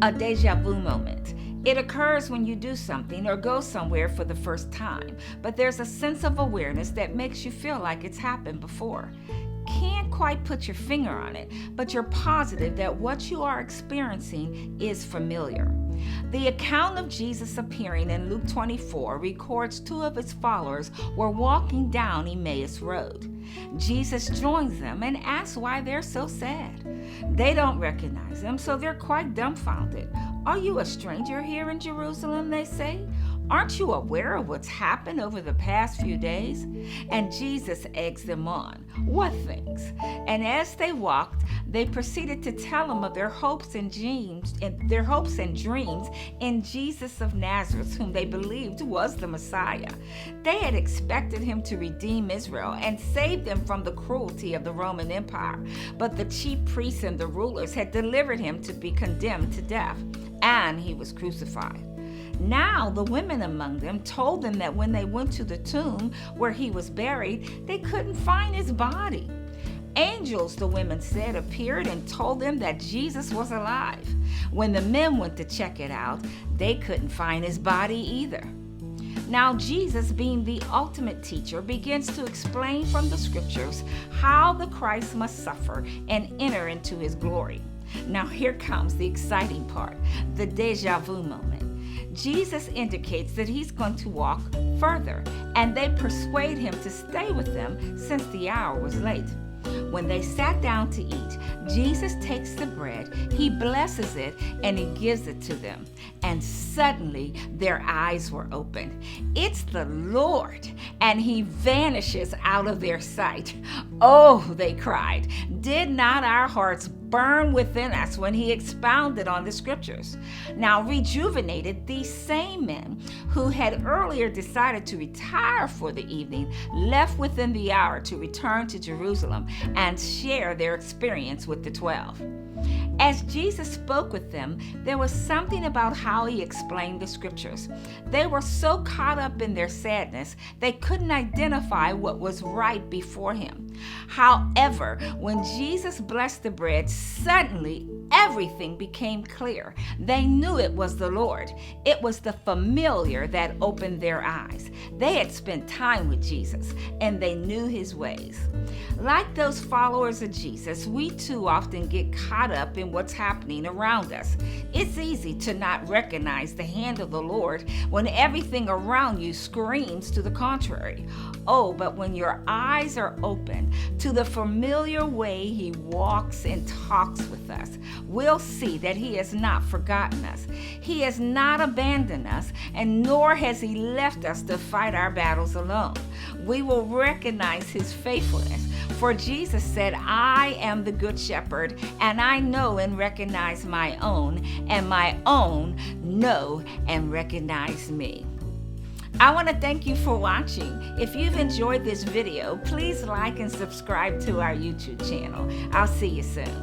A déjà vu moment. It occurs when you do something or go somewhere for the first time, but there's a sense of awareness that makes you feel like it's happened before. Can't quite put your finger on it, but you're positive that what you are experiencing is familiar. The account of Jesus appearing in Luke 24 records two of his followers were walking down Emmaus Road. Jesus joins them and asks why they're so sad. They don't recognize him, so they're quite dumbfounded. "Are you a stranger here in Jerusalem?" they say. "Aren't you aware of what's happened over the past few days?" And Jesus eggs them on. "What things?" And as they walked, they proceeded to tell him of their hopes and dreams in Jesus of Nazareth, whom they believed was the Messiah. They had expected him to redeem Israel and save them from the cruelty of the Roman Empire, but the chief priests and the rulers had delivered him to be condemned to death, and he was crucified. Now the women among them told them that when they went to the tomb where he was buried, they couldn't find his body. Angels, the women said, appeared and told them that Jesus was alive. When the men went to check it out, they couldn't find his body either. Now Jesus, being the ultimate teacher, begins to explain from the scriptures how the Christ must suffer and enter into his glory. Now here comes the exciting part, the déjà vu moment. Jesus indicates that he's going to walk further, and they persuade him to stay with them since the hour was late. When they sat down to eat, Jesus takes the bread, he blesses it, and he gives it to them. And suddenly their eyes were opened. It's the Lord, and he vanishes out of their sight. "Oh," they cried, "did not our hearts burn within us when he expounded on the scriptures?" Now rejuvenated, these same men who had earlier decided to retire for the evening left within the hour to return to Jerusalem and share their experience with the 12. As Jesus spoke with them, there was something about how he explained the scriptures. They were so caught up in their sadness, they couldn't identify what was right before him. However, when Jesus blessed the bread, suddenly everything became clear. They knew it was the Lord. It was the familiar that opened their eyes. They had spent time with Jesus, and they knew his ways. Like those followers of Jesus, we too often get caught up in what's happening around us. It's easy to not recognize the hand of the Lord when everything around you screams to the contrary. Oh, but when your eyes are open to the familiar way he walks and talks with us, we'll see that he has not forgotten us. He has not abandoned us, and nor has he left us to fight our battles alone. We will recognize his faithfulness. For Jesus said, "I am the good shepherd, and I know and recognize my own, and my own know and recognize me." I want to thank you for watching. If you've enjoyed this video, please like and subscribe to our YouTube channel. I'll see you soon.